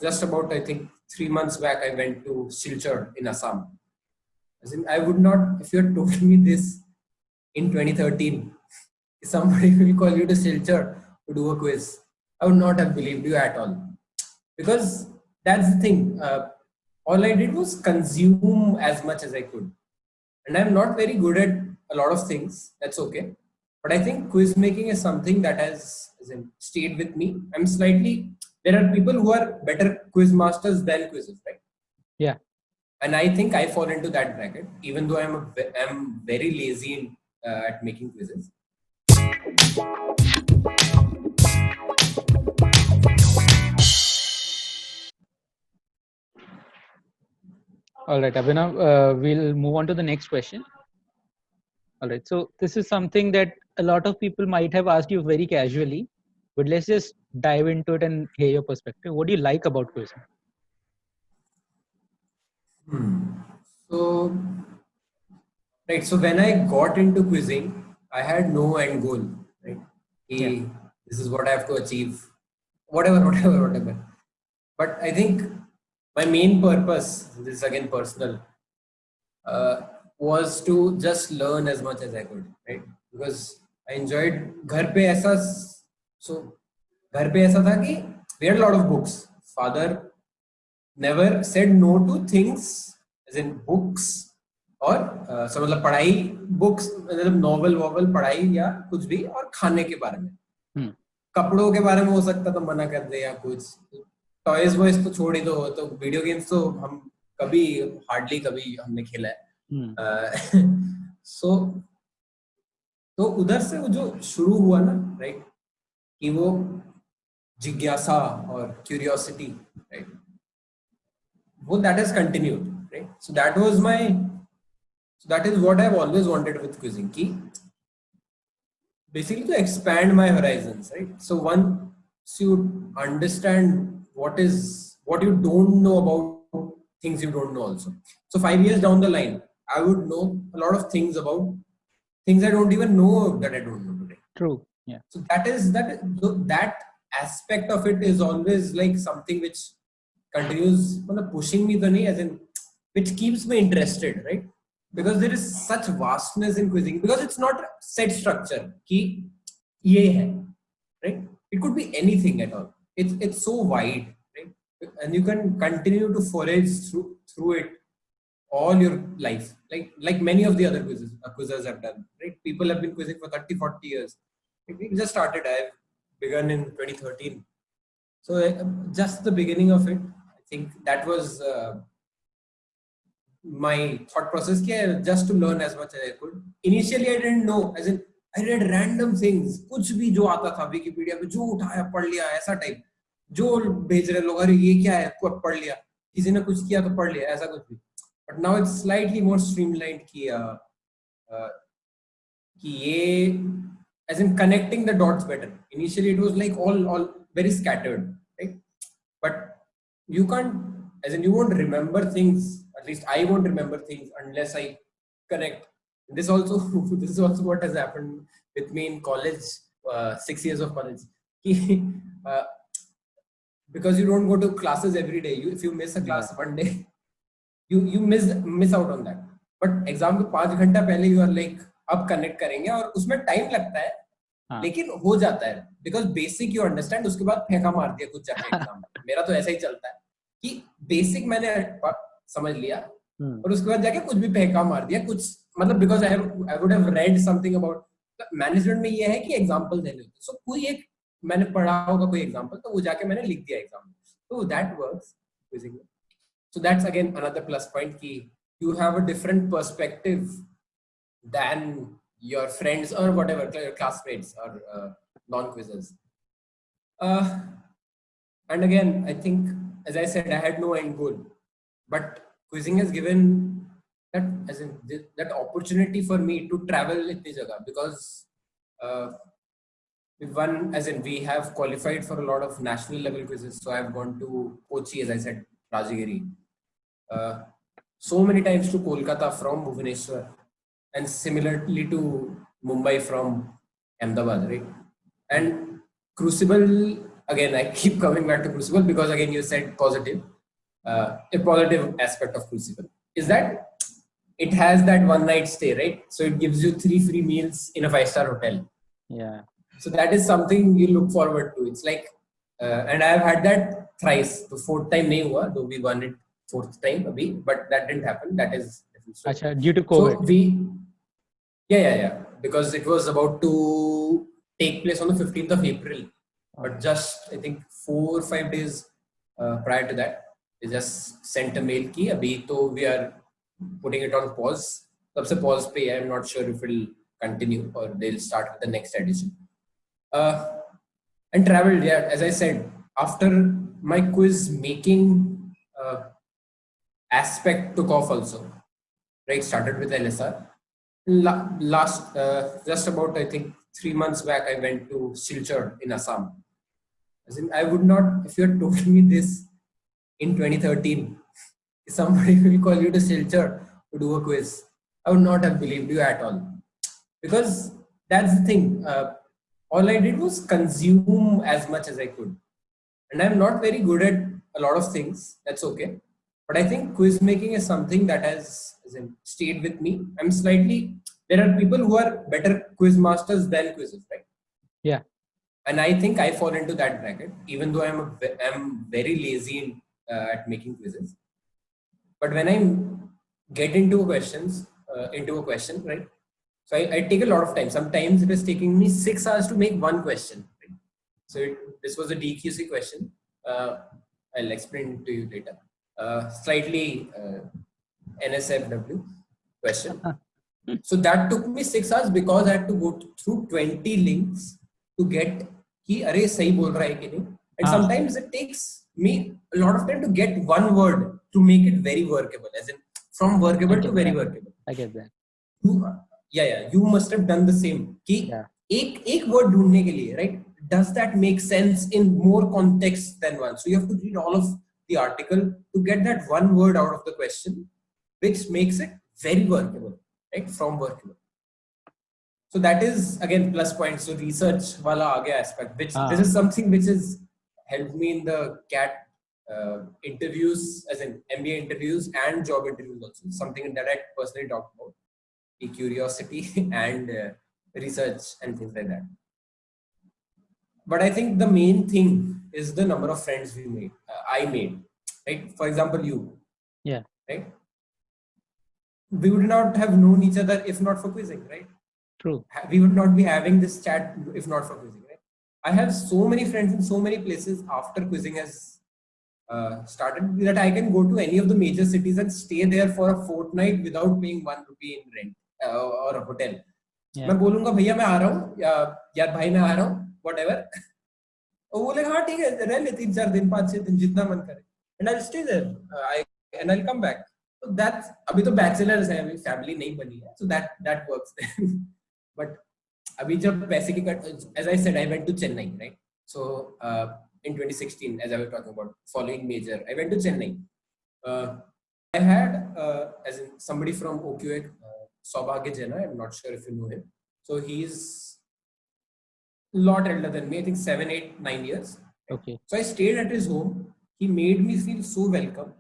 just about, I think, 3 months back, I went to Silchar in Assam. As in, I would not, if you had told me this in 2013, somebody will call you to Silchar to do a quiz, I would not have believed you at all. Because that's the thing. All I did was consume as much as I could. And I'm not very good at a lot of things. That's okay. But I think quiz making is something that has as in, stayed with me. I'm slightly, there are people who are better quiz masters than quizzes, right? Yeah. And I think I fall into that bracket, even though I'm very lazy at making quizzes. All right, Abhinav, we'll move on to the next question. All right, so this is something that a lot of people might have asked you very casually, but let's just dive into it and hear your perspective. What do you like about quizzing? So, right. So when I got into quizzing, I had no end goal. Right. This is what I have to achieve. Whatever. But I think my main purpose, this is again personal, was to just learn as much as I could. Right. Because I enjoyed घर पे ऐसा so घर पे ऐसा था कि we had a lot of books. Father never said no to things as in books और so मतलब पढ़ाई बुक्स मतलब नॉवल वॉवल पढ़ाई या कुछ भी और खाने के बारे में कपड़ों के बारे में हो सकता तो मना कर दे या कुछ टॉयज वॉयज तो छोड़ ही दो तो वीडियो गेम्स तो हम कभी हार्डली कभी हमने खेला है सो तो उधर से वो जो शुरू हुआ ना राइट कि वो जिज्ञासा और क्यूरियोसिटी राइट वो that has continued right so that is what I've always wanted with quizzing ki basically to expand my horizons right so once you understand what you don't know about things you don't know also so 5 years down the line I would know a lot of things about things I don't even know that I don't know today. True. Yeah. So that aspect of it is always like something which continues pushing me as in which keeps me interested, right? Because there is such vastness in quizzing because it's not set structure ki ye hai, right? It could be anything at all. It's so wide, right? And you can continue to forage through it all your life like many of the other quizzes have done, right? People have been quizzing for 30-40 years. We just started. I've begun in 2013, so just the beginning of it. I think that was my thought process just to learn as much as I could. Initially I didn't know, as in I read random things, कुछ भी जो आता था Wikipedia पे जो उठाया पढ़ लिया ऐसा टाइप जो भेज रहे लोग अरे ये क्या है पढ़ लिया किसी ने कुछ किया तो पढ़ लिया ऐसा कुछ भी. But now it's slightly more streamlined कि ये as in connecting the dots better. Initially it was like all very scattered, right? But you can't, as in you won't remember things, at least I won't remember things unless I connect. This is also what has happened with me in college, 6 years of college. Because you don't go to classes every day. If you miss a class one day, you miss out on that. But exam के 5 घंटा पहले you are like अब connect करेंगे और उसमें time लगता है लेकिन हो जाता है because basic you understand उसके बाद फेंका मार दिया कुछ जाके एग्जाम में. मेरा तो ऐसा ही चलता है कि basic मैंने समझ लिया और उसके बाद जाके कुछ भी फेंका मार दिया कुछ मतलब because I would have read something about management में ये है कि example देने होते हैं. So कोई एक मैंने पढ़ा होगा कोई example तो वो जाके मैंने लिख दिया exam में. So that works basically. So that's again another plus point कि you have a different perspective than your friends or whatever, your classmates or non-quizzers. And again, I think, as I said, I had no end goal, but quizzing has given that, as in that opportunity for me to travel itni jagah because we have qualified for a lot of national level quizzes. So I've gone to Kochi, as I said, Rajagiri. So many times to Kolkata from Bhubaneswar and similarly to Mumbai from Ahmedabad, right? And Crucible again, I keep coming back to Crucible because again, you said positive. A positive aspect of Crucible is that it has that one night stay, right? So it gives you 3 free meals in a 5-star hotel. Yeah. So that is something you look forward to. It's like, and I have had that thrice. The fourth time nahi hua, though we won it fourth time, abhi, but that didn't happen. That is different story. Acha, due to So COVID. yeah, because it was about to take place on the 15th of April, but just I think 4 or 5 days prior to that, they just sent a mail ki abhi to we are putting it on pause. तब से pause पे है. I'm not sure if it will continue or they'll start with the next edition. And traveled, yeah, as I said, after my quiz making aspect took off also, right? Started with LSR. Last, just about, I think, 3 months back, I went to Silchar in Assam. As in, I would not, if you had told me this in 2013, somebody will call you to Silchar to do a quiz, I would not have believed you at all. Because that's the thing. All I did was consume as much as I could. And I'm not very good at a lot of things. That's okay. But I think quiz making is something that has stayed with me. There are people who are better quiz masters than quizzes, right? Yeah. And I think I fall into that bracket, even though I'm very lazy at making quizzes. But when I get into a question, right? So I take a lot of time. Sometimes it is taking me 6 hours to make one question. Right? So this was a DQC question. I'll explain it to you later. Slightly NSFW question. So that took me 6 hours because I had to go through 20 links to get कि अरे सही बोल रहा है कि नहीं. And sometimes it takes me a lot of time to get one word to make it very workable, as in from workable to very workable. I get that. You must have done the same. कि एक word ढूंढने के लिए, right? Does that make sense in more context than one? So you have to read all of the article to get that one word out of the question, which makes it very workable, right? From workable. So that is again plus point. So research wala aage aspect, which this is something which has helped me in the CAT interviews, as in MBA interviews and job interviews also. Something that I personally talked about, the curiosity and research and things like that. But I think the main thing is the number of friends I made, right? For example, you. Yeah. Right? We would not have known each other if not for quizzing, right? True. We would not be having this chat if not for quizzing, right? I have so many friends in so many places after quizzing has started that I can go to any of the major cities and stay there for a fortnight without paying 1 rupee in rent or a hotel. मैं बोलूंगा भैया मैं आ रहा हूँ यार भाई मैं आ रहा हूँ whatever. वो बोले हाँ ठीक है रह ले 3-4 दिन 5-6 दिन जितना मन करे and I'll stay there and I'll come back. So that's अभी तो bachelors हैं अभी family नहीं बनी है so that works. But अभी जब पैसे की as I said I went to Chennai, right? So in 2016 as I was talking about following major I went to Chennai. I had as in somebody from OQA, Saubhagya Jaina, I'm not sure if you know him. So he's a lot elder than me, I think 7, 8, 9 years. Okay. So I stayed at his home. He made me feel so welcome.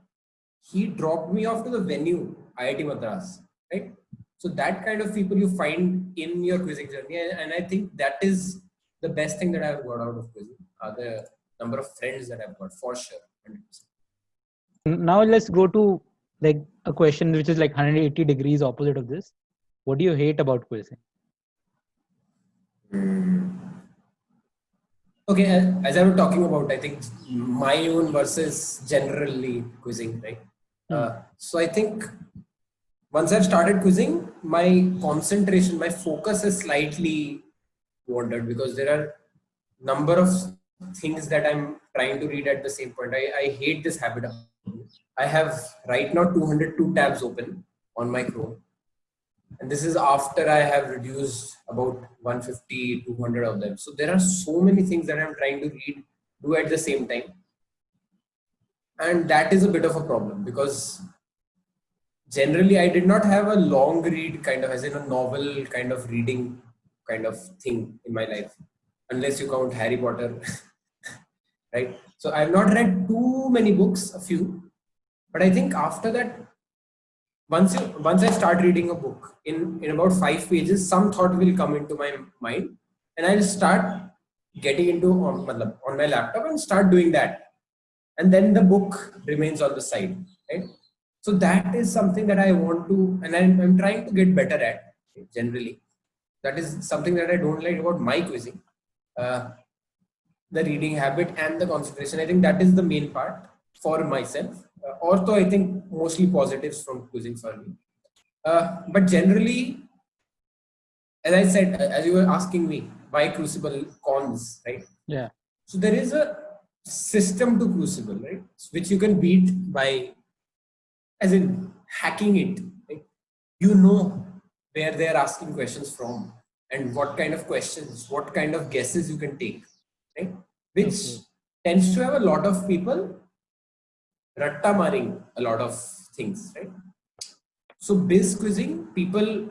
He dropped me off to the venue, IIT Madras, right? So that kind of people you find in your quizzing journey. And I think that is the best thing that I've got out of quizzing, the number of friends that I've got, for sure. 100%. Now let's go to like a question which is like 180 degrees opposite of this. What do you hate about quizzing? Okay, as I was talking about, I think my own versus generally quizzing, right? So I think once I've started quizzing, my concentration, my focus is slightly wandered because there are number of things that I'm trying to read at the same point. I hate this habit. I have right now 202 tabs open on my Chrome. And this is after I have reduced about 150, 200 of them. So there are so many things that I'm trying to do at the same time. And that is a bit of a problem because generally I did not have a long read kind of, as in a novel kind of reading kind of thing in my life, unless you count Harry Potter. right? So I've not read too many books, a few, but I think after that, once I start reading a book, in about 5 pages, some thought will come into my mind, and I'll start getting into on my laptop and start doing that, and then the book remains on the side, right? So that is something that I want to, and I'm trying to get better at generally. That is something that I don't like about my quizzing. Uh, the reading habit and the concentration. I think that is the main part for myself. Ortho, I think mostly positives from quizzing for me. But generally, as I said, as you were asking me, why Crucible cons, right? Yeah. So there is a system to Crucible, right? Which you can beat by, as in hacking it. Right? You know where they are asking questions from and what kind of questions, what kind of guesses you can take, right? Which tends to have a lot of people ratta maring a lot of things, right? So biz quizzing, people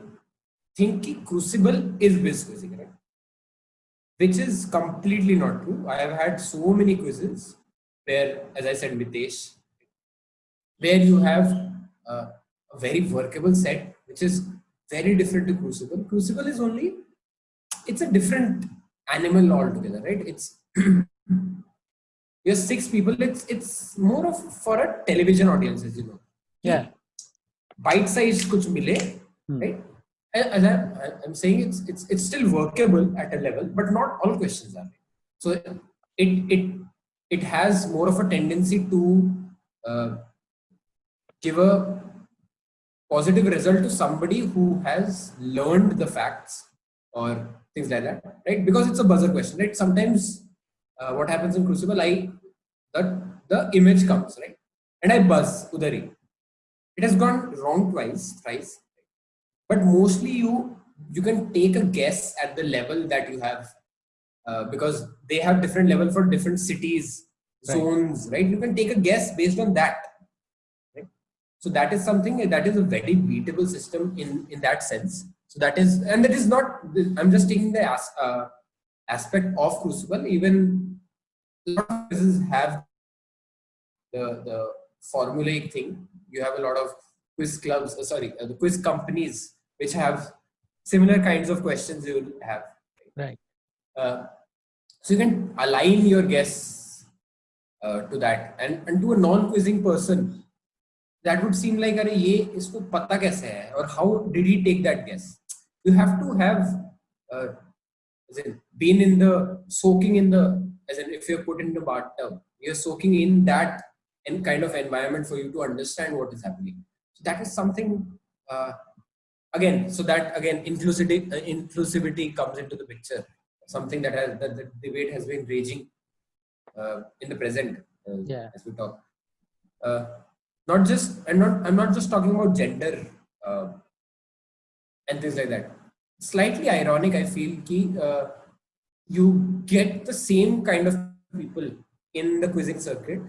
think ki Crucible is biz quizzing, right? Which is completely not true. I have had so many quizzes where, as I said, Mitesh, where you have a very workable set, which is very different to Crucible. Crucible is only, it's a different animal altogether, right? It's you're 6 people. It's more of for a television audience, as you know. Yeah. Bite size kuch mile, right? As I'm saying, it's still workable at a level, but not all questions are. So it has more of a tendency to give a positive result to somebody who has learned the facts or things like that, right? Because it's a buzzer question, right? Sometimes what happens in Crucible, the image comes, right? And I buzz udari. It has gone wrong thrice, but mostly you can take a guess at the level that you have, because they have different level for different cities, zones, right? You can take a guess based on that. So that is something that is a very beatable system in that sense. So that is, and that is not, I'm just taking the aspect of Crucible. Even a lot of quizzes have the formulaic thing. You have a lot of quiz clubs, the quiz companies which have similar kinds of questions you will have. Right. So you can align your guess to that, and to a non-quizzing person, that would seem like, अरे ये इसको पता कैसे है, or how did he take that guess? You have to have as in been in the soaking in the, as in if you're put in the bathtub, you're soaking in that in kind of environment for you to understand what is happening. So that is something again. So that again, inclusivity comes into the picture. Something that the debate has been raging in the present as we talk. I'm not just talking about gender and things like that. Slightly ironic, I feel ki you get the same kind of people in the quizzing circuit,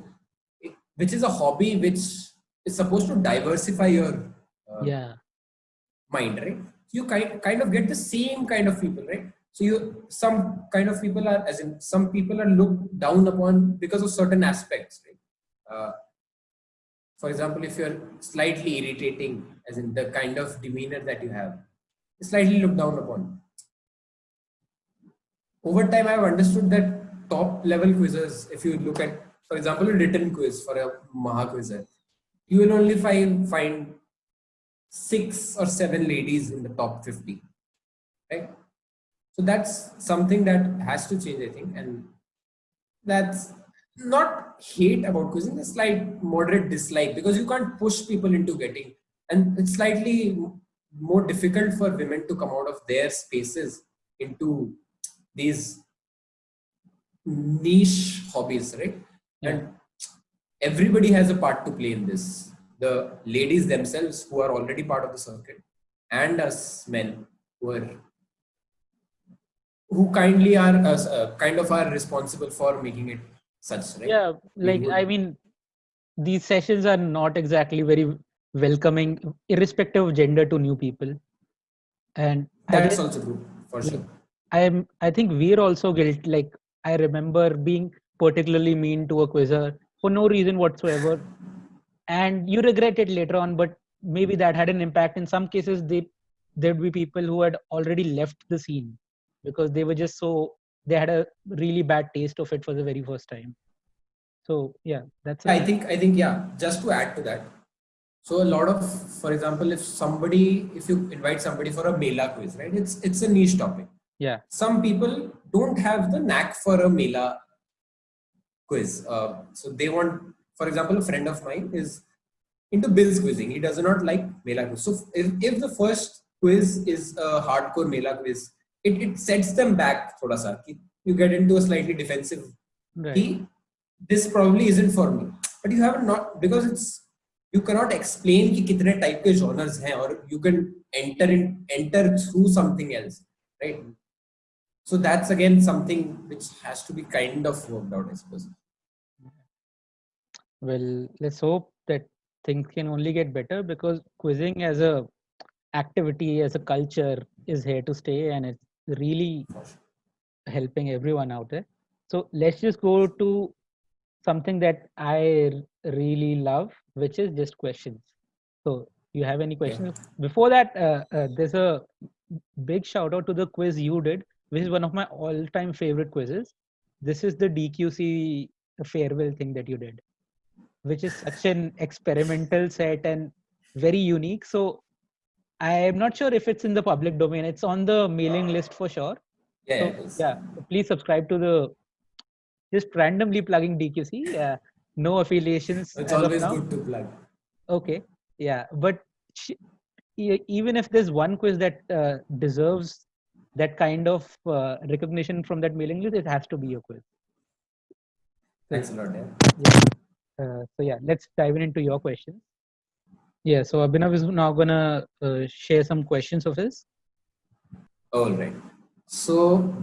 which is a hobby which is supposed to diversify your mind, right? You kind of get the same kind of people, right? So some kind of people are, as in some people are looked down upon because of certain aspects, right? For example, if you're slightly irritating, as in the kind of demeanor that you have, slightly looked down upon. Over time, I've understood that top level quizzes, if you look at, for example, a written quiz for a Maha quizzer, you will only find 6 or 7 ladies in the top 50, right? So that's something that has to change, I think, and that's not hate about quizzing, a slight moderate dislike, because you can't push people into getting, and it's slightly more difficult for women to come out of their spaces into these niche hobbies, right? And everybody has a part to play in this. The ladies themselves who are already part of the circuit, and us men who kindly are kind of are responsible for making it such, right? Yeah, like I mean, these sessions are not exactly very welcoming, irrespective of gender, to new people, and that's also true for sure. I think we're also guilty. Like I remember being particularly mean to a quizzer for no reason whatsoever, and you regret it later on, but maybe that had an impact. In some cases, there'd be people who had already left the scene because they were just they had a really bad taste of it for the very first time. So yeah, that's I think yeah. Just to add to that, so a lot of, for example, if you invite somebody for a Mela quiz, right? It's a niche topic. yeah, Some people don't have the knack for a Mela quiz. So they want, for example, a friend of mine is into Bill's quizzing. He does not like Mela quiz. So if the first quiz is a hardcore Mela quiz, it sets them back thoda sa. You get into a slightly defensive. right, This probably isn't for me. But you have not, because you cannot explain कि कितने type के genres हैं, or you can enter through something else, right? So that's again something which has to be kind of worked out, I suppose. well, let's hope that things can only get better, because quizzing as a activity, as a culture, is here to stay, and it's really helping everyone out there. So let's just go to something that I really love, which is just questions. So you have any questions? Before that, there's a big shout out to the quiz you did, which is one of my all-time favorite quizzes. This is the DQC farewell thing that you did, which is such an experimental set and very unique. So I'm not sure if it's in the public domain. It's on the mailing list for sure. Yeah, So yeah, please subscribe to the, just randomly plugging DQC. No affiliations it's as of always now. good to plug. Okay, yeah, but even if there's one quiz that deserves that kind of recognition from that mailing list, it has to be a quiz. Thanks a lot. So yeah, let's dive into your questions. Yeah, so Abhinav is now gonna share some questions of his. All right. So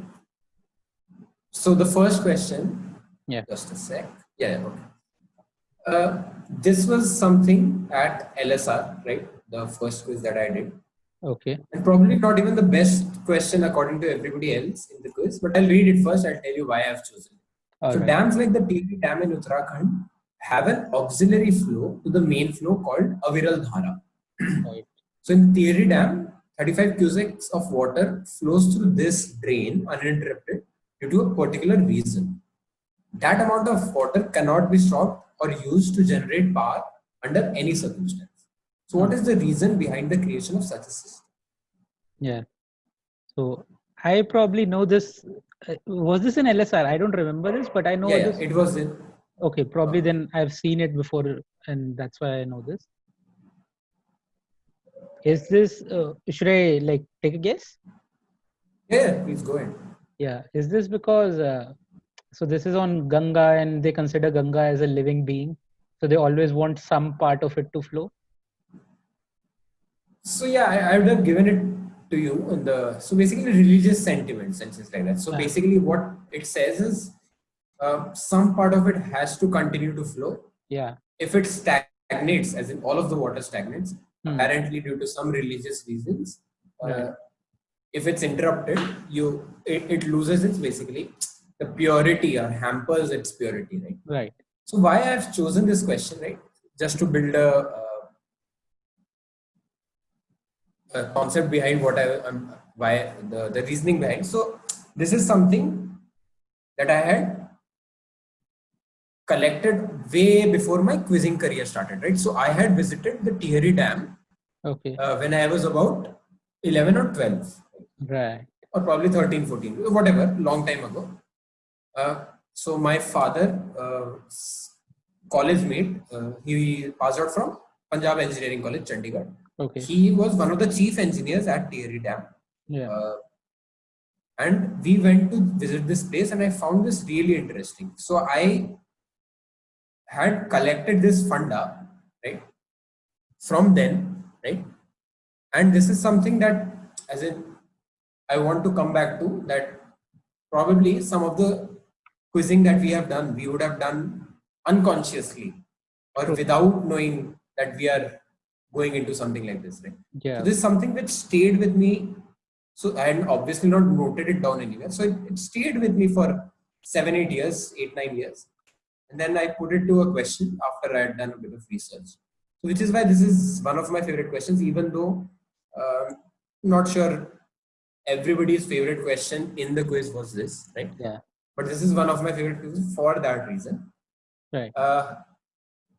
the first question. Yeah. Just a sec. Yeah. Okay. This was something at LSR, right? The first quiz that I did. Okay. And probably not even the best question according to everybody else in the quiz, but I'll read it first. I'll tell you why I've chosen it. So right. Dams like the Tirri Dam in Uttarakhand have an auxiliary flow to the main flow called Aviral Dhara. Right. So in Tirri Dam, 35 cusecs of water flows through this drain uninterrupted due to a particular reason. That amount of water cannot be stopped or used to generate power under any circumstance. So what is the reason behind the creation of such a system? Yeah. So I probably know this. Was this in LSR? I don't remember this, but I know this. It was in. Okay, probably then I've seen it before, and that's why I know this. Is this, should I like take a guess? Yeah, please go ahead. Yeah, is this because, so this is on Ganga and they consider Ganga as a living being, so they always want some part of it to flow? So yeah, I would have given it to you in the, so basically religious sentiments and things like that. So basically what it says is some part of it has to continue to flow. Yeah. If it stagnates, as in all of the water stagnates, apparently due to some religious reasons, if it's interrupted, it loses its basically the purity or hampers its purity, right? Right. So why I've chosen this question, right? Just to build a concept behind what why the reasoning behind. So this is something that I had collected way before my quizzing career started, right? So I had visited the Tirri Dam when I was about 11 or 12. Right. Or probably 13, 14, whatever, long time ago. So my father, college mate, he passed out from Punjab Engineering College, Chandigarh. Okay. He was one of the chief engineers at Tirri Dam. Yeah. And we went to visit this place and I found this really interesting. So I had collected this funda, right? From then, right? And this is something that, as in, I want to come back to that probably some of the quizzing that we have done, we would have done unconsciously or without knowing that we are going into something like this, right? Yeah. So this is something which stayed with me. So I had obviously not noted it down anywhere. So it stayed with me for 7-8 years, 8-9 years. And then I put it to a question after I had done a bit of research. So which is why this is one of my favorite questions, even though not sure everybody's favorite question in the quiz was this, right? Yeah. But this is one of my favorite quizzes for that reason. Right.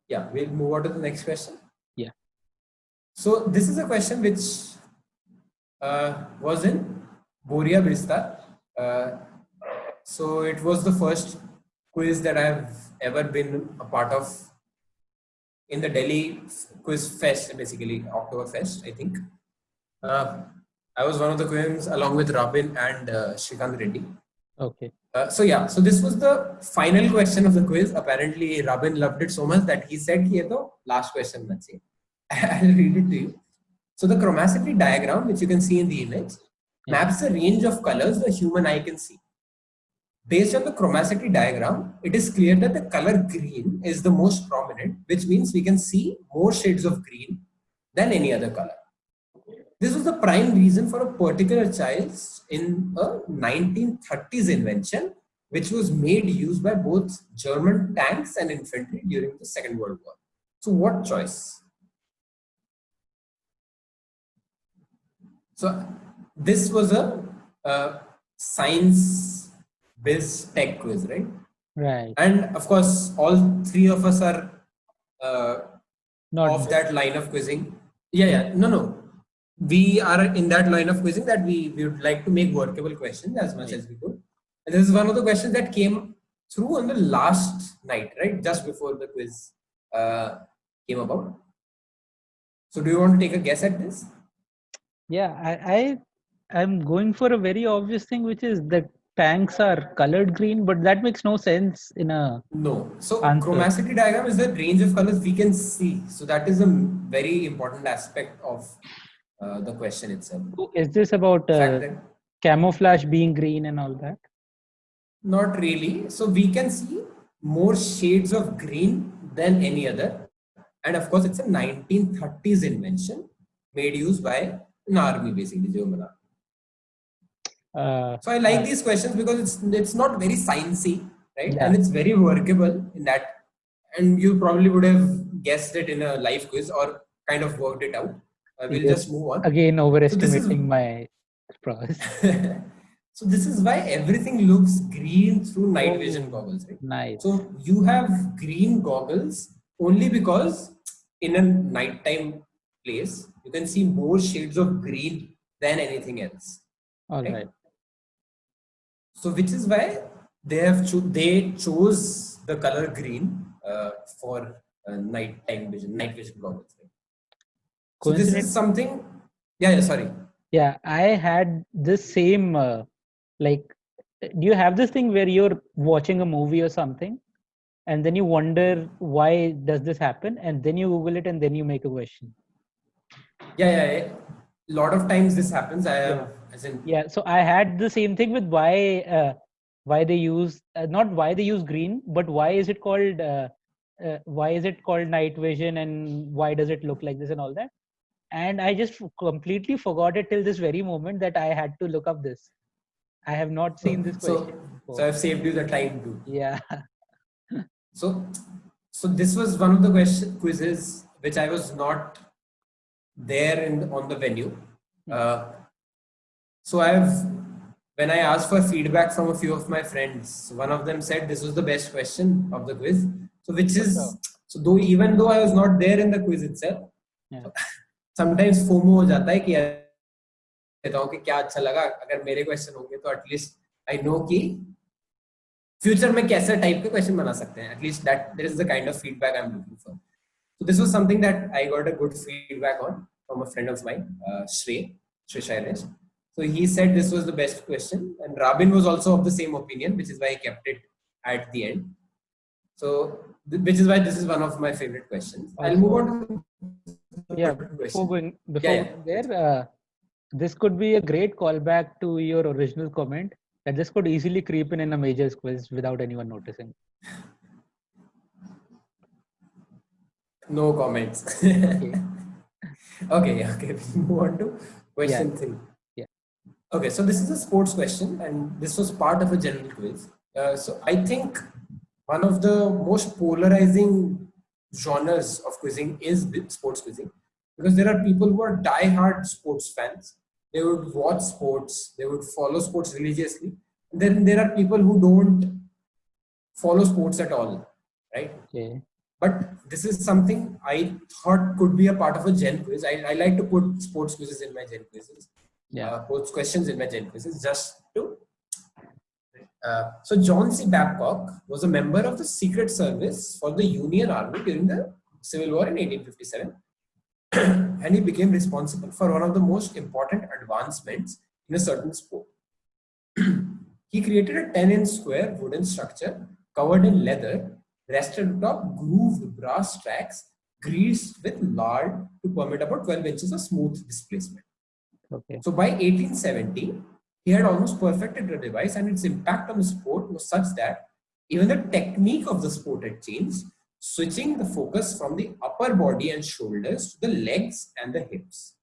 Yeah, we'll move on to the next question. Yeah. So this is a question which was in Boria Bista. So it was the first quiz that I've ever been a part of in the Delhi Quiz Fest, basically Oktoberfest, I think. I was one of the queens along with Robin and Shrikant Reddy. Okay. So this was the final question of the quiz. Apparently, Robin loved it so much that he said, "Ye to last question, let's see." I'll read it to you. So the chromaticity diagram, which you can see in the image, maps a range of colors the human eye can see. Based on the chromaticity diagram, it is clear that the color green is the most prominent, which means we can see more shades of green than any other color. This was the prime reason for a particular child in a 1930s invention, which was made use by both German tanks and infantry during the Second World War. So what choice? So this was a science biz tech quiz, right? Right. And of course, all three of us are Not of that line of quizzing. No. We are in that line of quizzing that we would like to make workable questions as much as we could. And this is one of the questions that came through on the last night, right? Just before the quiz came about. So do you want to take a guess at this? Yeah, I'm going for a very obvious thing, which is that tanks are colored green, but that makes no sense in a No. So answer. chromaticity diagram is the range of colors we can see. So that is a very important aspect of the question itself. So is this about camouflage being green and all that? Not really. So we can see more shades of green than any other. And of course, it's a 1930s invention made use by an army, basically, German army. So I like these questions because it's not very sciencey, right? Yeah. And it's very workable in that. And you probably would have guessed it in a live quiz or kind of worked it out. We'll just move on. Again, overestimating my prowess. So this is why everything looks green through night vision goggles, right? Nice. So you have green goggles only because in a nighttime place, you can see more shades of green than anything else. All right. So which is why they chose the color green for night vision goggles. Right? So this is something. Sorry. Yeah, I had this same do you have this thing where you're watching a movie or something, and then you wonder why does this happen, and then you Google it and then you make a question? Yeah. A lot of times this happens. So I had the same thing with why they use not why they use green, but why is it called night vision, and why does it look like this and all that. And I just completely forgot it till this very moment that I had to look up this. I have not seen this question before. So I've saved you the time too. Yeah. So this was one of the quizzes which I was not there on the venue. So when I asked for feedback from a few of my friends, one of them said this was the best question of the quiz. So even though I was not there in the quiz itself, sometimes FOMO हो जाता है कि कहता हूँ कि क्या अच्छा लगा अगर मेरे क्वेश्चन होंगे तो एटलीस्ट आई नो कि फ्यूचर में कैसे टाइप के क्वेश्चन बना सकते हैं at least that there is the kind of feedback I am looking for so this was something that I got a good feedback on from a friend of mine Shrey Shailesh. So he said this was the best question, and Rabin was also of the same opinion, which is why I kept it at the end. So which is why this is one of my favorite questions. I'll move on to before going there, this could be a great callback to your original comment that this could easily creep in a majors quiz without anyone noticing. No comments. Okay. We move on to question 3. Yeah. Okay, so this is a sports question, and this was part of a general quiz. So I think one of the most polarizing genres of quizzing is sports quizzing, because there are people who are die-hard sports fans. They would watch sports, they would follow sports religiously. Then there are people who don't follow sports at all, right? Okay. But this is something I thought could be a part of a Gen quiz. I like to put sports quizzes in my Gen quizzes, Yeah. put questions in my Gen quizzes just to. So John C. Babcock was a member of the Secret Service for the Union Army during the Civil War in 1857, and he became responsible for one of the most important advancements in a certain sport. He created a 10-inch square wooden structure covered in leather, rested atop grooved brass tracks, greased with lard to permit about 12 inches of smooth displacement. Okay. So by 1870, he had almost perfected the device, and its impact on the sport was such that even the technique of the sport had changed, switching the focus from the upper body and shoulders to the legs and the hips.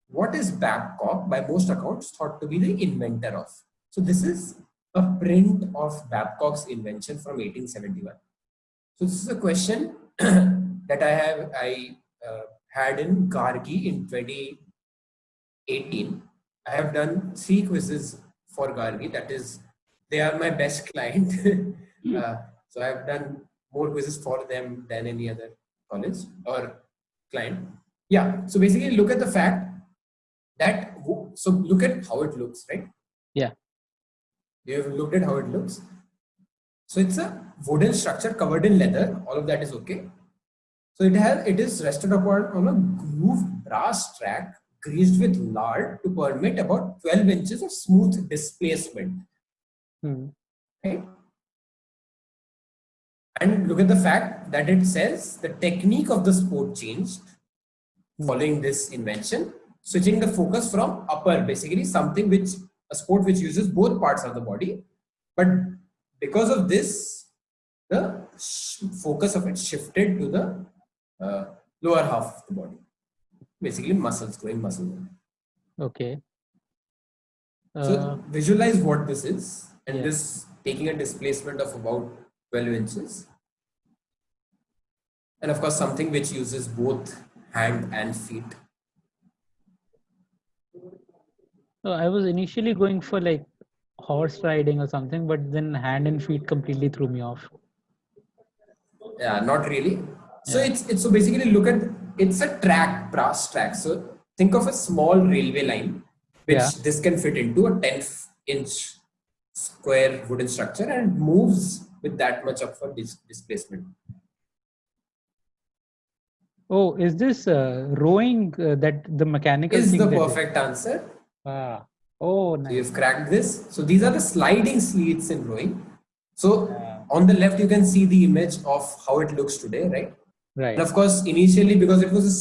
What is Babcock, by most accounts, thought to be the inventor of? So this is a print of Babcock's invention from 1871. So this is a question that I had in Gargi in 2018. I have done 3 quizzes for Gargi. That is, they are my best client. So I have done more quizzes for them than any other college or client. Yeah. So basically, look at the fact that, so look at how it looks, right? Yeah. You have looked at how it looks. So it's a wooden structure covered in leather. All of that is okay. So it is rested upon on a grooved brass track greased with lard to permit about 12 inches of smooth displacement. Right? And look at the fact that it says the technique of the sport changed following this invention, switching the focus from upper, basically something which, a sport which uses both parts of the body, but because of this, the focus of it shifted to the lower half of the body, basically muscles, growing muscles. Okay. So visualize what this is, and Yeah. this taking a displacement of about 12 inches, and of course something which uses both hand and feet. So I was initially going for like horse riding or something, but then hand and feet completely threw me off. Yeah, not really. So Yeah. it's so basically look at, it's a track, brass track. So think of a small railway line, which Yeah. this can fit into a 10-inch square wooden structure, and moves with that much of a displacement. Oh, is this rowing that the mechanical Is thing the that perfect answer. Ah. Oh, So nice. you've cracked this. So these are the sliding seats in rowing. So Yeah. on the left, you can see the image of how it looks today, right? Right. And of course, initially, because it was a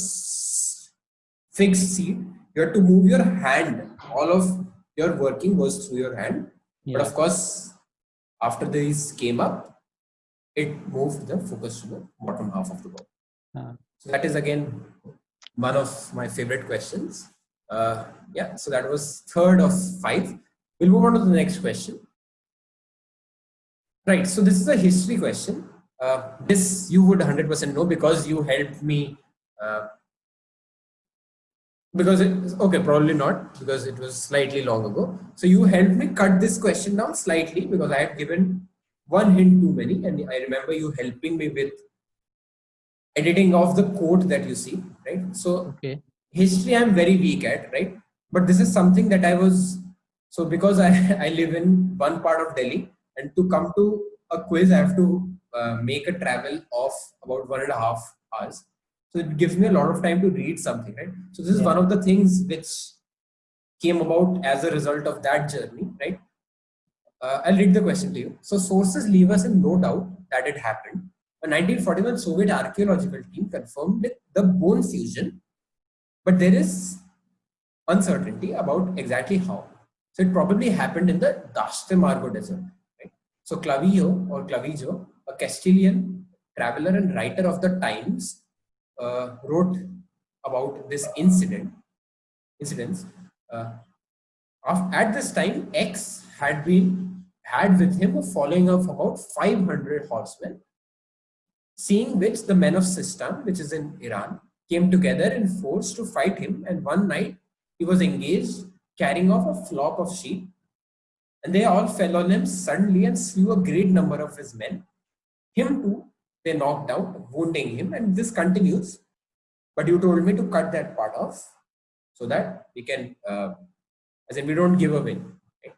fixed seat, you have to move your hand. All of your working was through your hand. But Yeah. of course, after these came up, it moved the focus to the bottom half of the body. So that is again one of my favorite questions. Yeah, so that was 3rd of 5. We'll move on to the next question. Right, so this is a history question. This you would 100% know because you helped me. Because okay, probably not, because it was slightly long ago. So you helped me cut this question down slightly because I have given one hint too many, and I remember you helping me with editing of the quote that you see, right? So Okay. history I'm very weak at, right? But this is something that I was, so because I live in one part of Delhi, and to come to a quiz, I have to make a travel of about 1.5 hours. So it gives me a lot of time to read something, right? So this is one of the things which came about as a result of that journey, right? I'll read the question to you. So sources leave us in no doubt that it happened. A 1941 Soviet archaeological team confirmed the bone fusion, but there is uncertainty about exactly how. So it probably happened in the Dastemargo Desert. Right? So Clavijo, a Castilian traveler and writer of the Times, wrote about this incidents. At this time, X had been had with him a following of about 500 horsemen, seeing which the men of Sistan, which is in Iran, came together in force to fight him. And one night he was engaged carrying off a flock of sheep, and they all fell on him suddenly and slew a great number of his men. Him too, they knocked out, wounding him, and this continues. But you told me to cut that part off so that we can, as in we don't give a win. Right?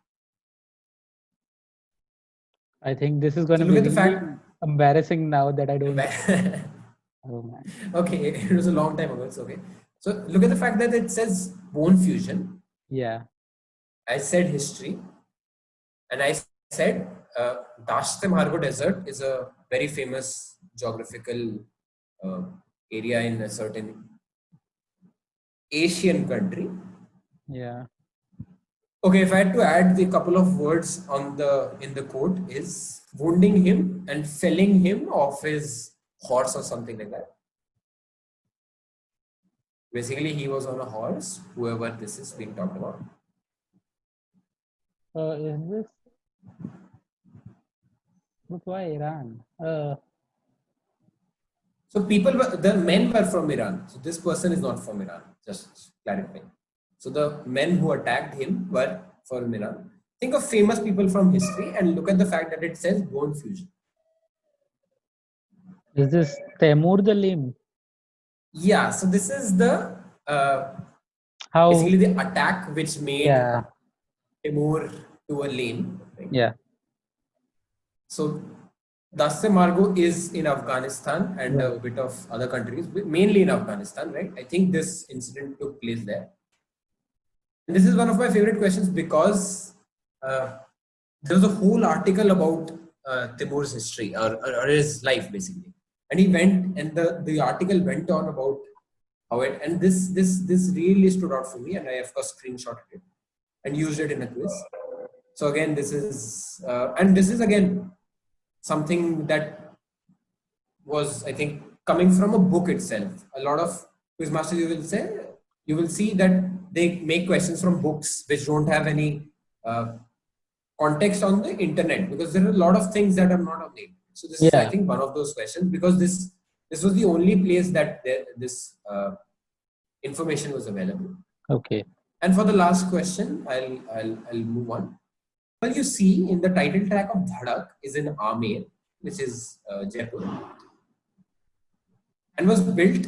I think this is going to So look be at the really fact. embarrassing now that I don't. Oh man. Okay, it was a long time ago. It's okay. So look at the fact that it says bone fusion. Yeah. I said history, and I said Dasht Margo Desert is a very famous geographical area in a certain Asian country. Yeah. Okay, if I had to add the couple of words on in the quote is wounding him and felling him off his horse or something like that. Basically, he was on a horse, whoever this is being talked about. Is this? But why Iran? So the men were from Iran. So this person is not from Iran, just clarifying. So the men who attacked him were from Iran. Think of famous people from history and look at the fact that it says bone fusion. Is this Temur the Lame? Yeah, so this is the How? basically the attack which made Yeah. Timur to a lame. Right? Yeah. So Dasht Margo is in Afghanistan and a bit of other countries, mainly in Afghanistan, right? I think this incident took place there. And this is one of my favorite questions because there was a whole article about Timur's history or his life basically. And he went and the article went on about how it, and this really stood out for me, and I of course screenshotted it and used it in a quiz. So again, this is again something that was, I think, coming from a book itself. A lot of quiz masters, you will see that they make questions from books which don't have any context on the internet, because there are a lot of things that are not on the internet. So this is, I think, one of those questions, because this was the only place that this information was available. Okay. And for the last question, I'll move on. Well, you see in the title track of Dhadak is in Amer, which is Jaipur, and was built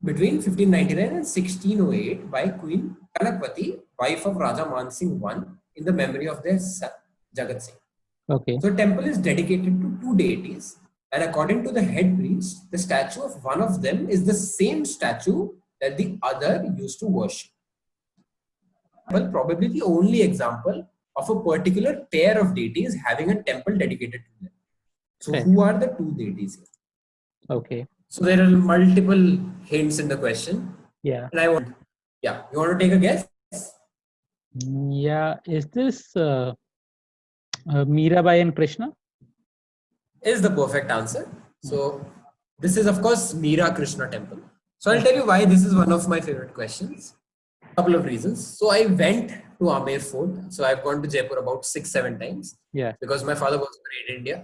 between 1599 and 1608 by Queen Kanakvati, wife of Raja Man Singh I, in the memory of their son Jagat Singh. Okay. So, temple is dedicated to two deities, and according to the head priest, the statue of one of them is the same statue that the other used to worship. Well, probably the only example of a particular pair of deities having a temple dedicated to them. So, who are the two deities here? Okay. So, there are multiple hints in the question. Yeah. And you want to take a guess? Yeah. Is this Mirabai and Krishna? Is the perfect answer. So, this is, of course, Meera Krishna temple. So, I'll tell you why this is one of my favorite questions. Couple of reasons. So I went to Amer Fort. So I've gone to Jaipur about 6-7 times. Yeah. Because my father works for Air India,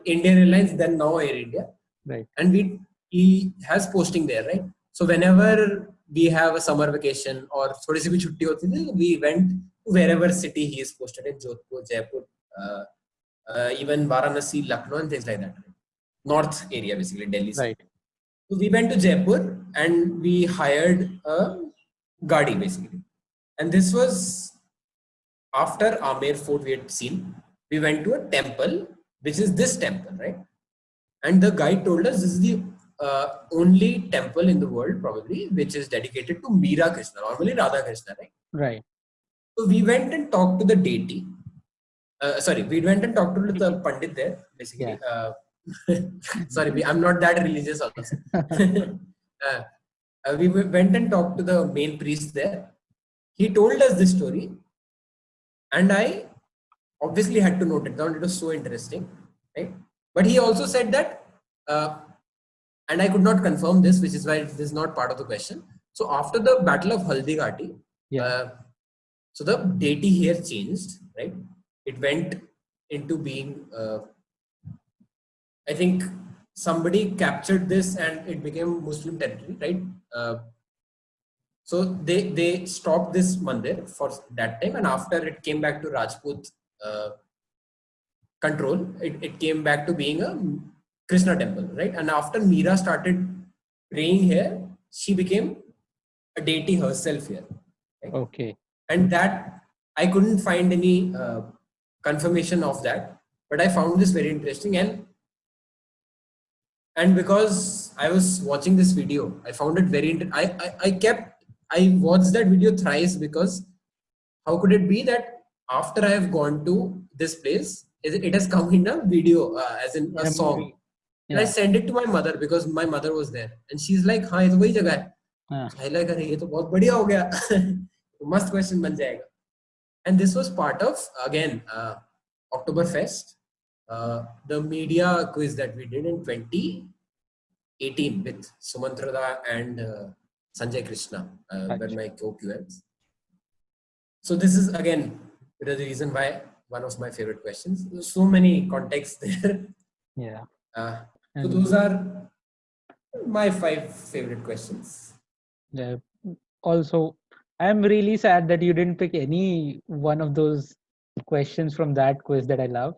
Indian Airlines, then now Air India. Right. And he has posting there, right? So whenever we have a summer vacation or थोड़ी सी भी छुट्टी होती थी, we went to wherever city he is posted in, Jodhpur, Jaipur, even Varanasi, Lucknow, and things like that. Right? North area, basically Delhi. Right. So we went to Jaipur and we hired a Gadi basically, and this was after Amer Fort we had seen. We went to a temple, which is this temple, right? And the guide told us this is the only temple in the world, probably, which is dedicated to Meera Krishna, normally Radha Krishna, right? Right. So we went and talked to the deity. We went and talked to the Pandit there, basically. Yeah. I'm not that religious also. We went and talked to the main priest there. He told us this story, and I obviously had to note it down. It was so interesting, right? But he also said that, and I could not confirm this, which is why this is not part of the question. So after the Battle of Haldighati, so the deity here changed, right? It went into being. I think somebody captured this and it became Muslim territory, right? So they stopped this mandir for that time, and after it came back to Rajput control, it came back to being a Krishna temple, right? And after Meera started praying here, she became a deity herself here. Right? Okay. And that I couldn't find any confirmation of that, but I found this very interesting, and because I was watching this video, I found it very I watched that video thrice, because how could it be that after I have gone to this place, it has come in a video, as in a In a song. movie. And I Yeah. sent it to my mother because my mother was there, and she's like, "हाँ ये तो वही जगह है." So I like, अरे ये तो बहुत बढ़िया हो गया, must question बन जाएगा. And this was part of, again, Oktoberfest, the media quiz that we did in 2018 with Sumantrada and Sanjay Krishna, were my co-QLs. So this is again the reason why one of my favorite questions. There's so many contexts there. Yeah. So those are my 5 favorite questions. Yeah. Also, I'm really sad that you didn't pick any one of those questions from that quiz that I love.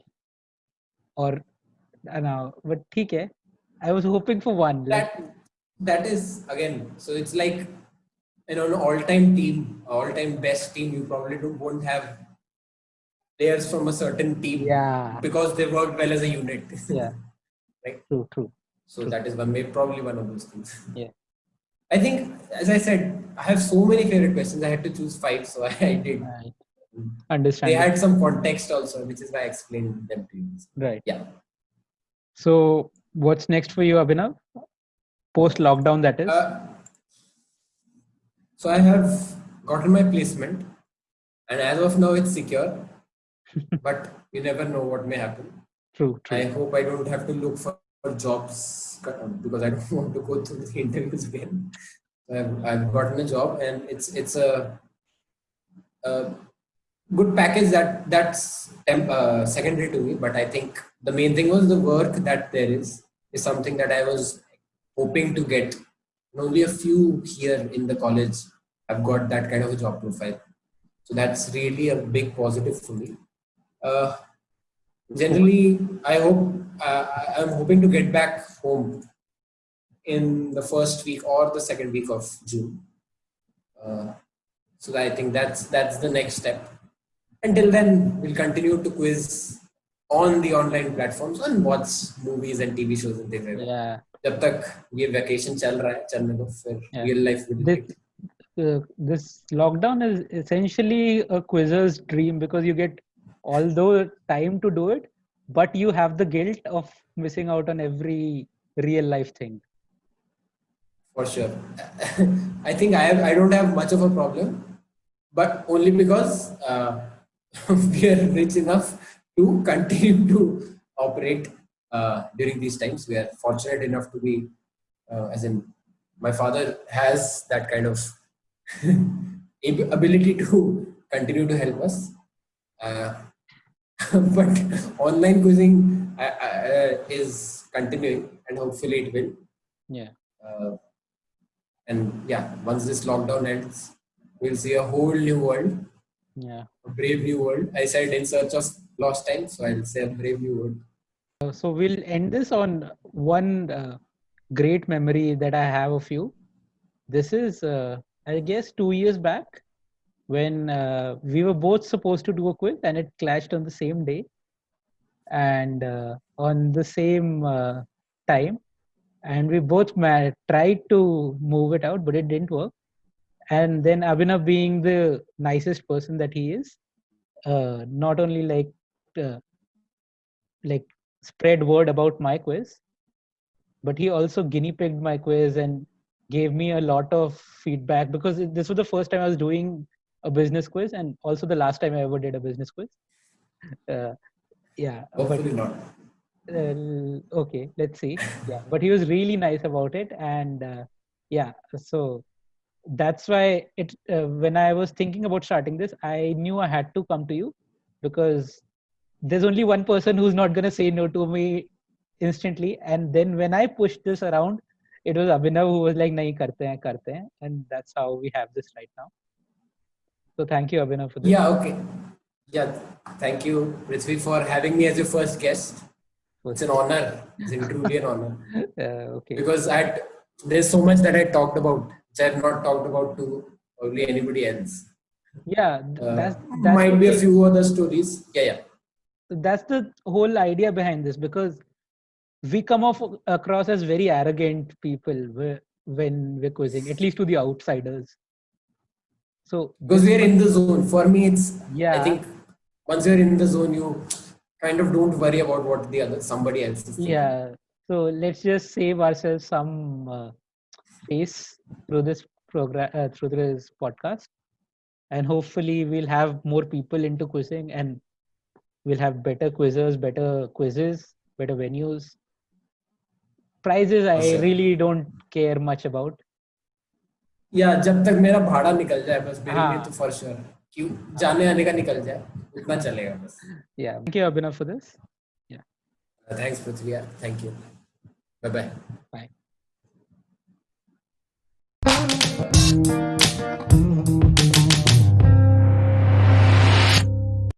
Or, I know, but okay. I was hoping for one. Like, That is again. So it's like, an all-time team, all-time best team. You probably won't have players from a certain team, yeah, because they worked well as a unit. yeah, Right. true. So that is probably one of those things. Yeah. I think, as I said, I have so many favorite questions. I had to choose 5, so I did. Right. They Understand. had some context also, which is why I explained them to you. Right. Yeah. So, what's next for you, Abhinav? Post lockdown, that is. So I have gotten my placement, and as of now, it's secure. But you never know what may happen. True. I hope I don't have to look for jobs, because I don't want to go through the interviews again. I've gotten a job, and it's a good package that's secondary to me. But I think the main thing was the work that there is something that I was hoping to get. And only a few here in the college have got that kind of a job profile. So that's really a big positive for me. Generally, I'm hoping to get back home in the first week or the second week of June. So I think that's the next step. Until then, we'll continue to quiz on the online platforms and watch movies and TV shows and things like that. Yeah. जब तक ये vacation चल रहा है, चलने दो, फिर real life will hit. This lockdown is essentially a quizzer's dream, because you get all the time to do it, but you have the guilt of missing out on every real life thing. For sure. I think I don't have much of a problem, but only because we are rich enough to continue to operate during these times. We are fortunate enough to be, as in, my father has that kind of ability to continue to help us. But online quizzing is continuing, and hopefully it will. Yeah. And yeah, once this lockdown ends, we'll see a whole new world. Yeah. A brave new world. I said in search of lost time, so I'll say a brave new world. So we'll end this on one great memory that I have of you. This is, I guess, 2 years back, when we were both supposed to do a quiz, and it clashed on the same day and on the same time. And we both tried to move it out, but it didn't work. And then Abhinav, being the nicest person that he is, not only like spread word about my quiz, but he also guinea pigged my quiz and gave me a lot of feedback, because this was the first time I was doing a business quiz, and also the last time I ever did a business quiz. Yeah. Hopefully not. Okay, let's see. Yeah, but he was really nice about it, and yeah, so that's why when I was thinking about starting this, I knew I had to come to you, because there's only one person who's not going to say no to me instantly. And then when I pushed this around, it was Abhinav who was like, nahi, karte hain. And that's how we have this right now. So thank you, Abhinav, for this. Yeah, okay. Yeah, thank you, Prithvi, for having me as your first guest. It's an honor. It's truly an honor. Okay. Because there's so much that I talked about, which I've not talked about to probably anybody else. Yeah, that's might be a few other stories. Yeah. That's the whole idea behind this, because we come across as very arrogant people when we're quizzing, at least to the outsiders. So because we're in the zone. For me, it's yeah. I think once you're in the zone, you kind of don't worry about what somebody else is thinking. Yeah. So let's just save ourselves some face through this program, through this podcast, and hopefully we'll have more people into quizzing, and we'll have better quizzers, better quizzes, better venues. Prizes, I really don't care much about. Yeah, जब तक मेरा भाड़ा निकल जाए बस मेरे लिए तो for sure. क्यों जाने आने का निकल जाए उतना चलेगा बस. Yeah. Thank you, Abhinav, for this. Yeah. Thanks, Prithvi. Thank you. Bye bye.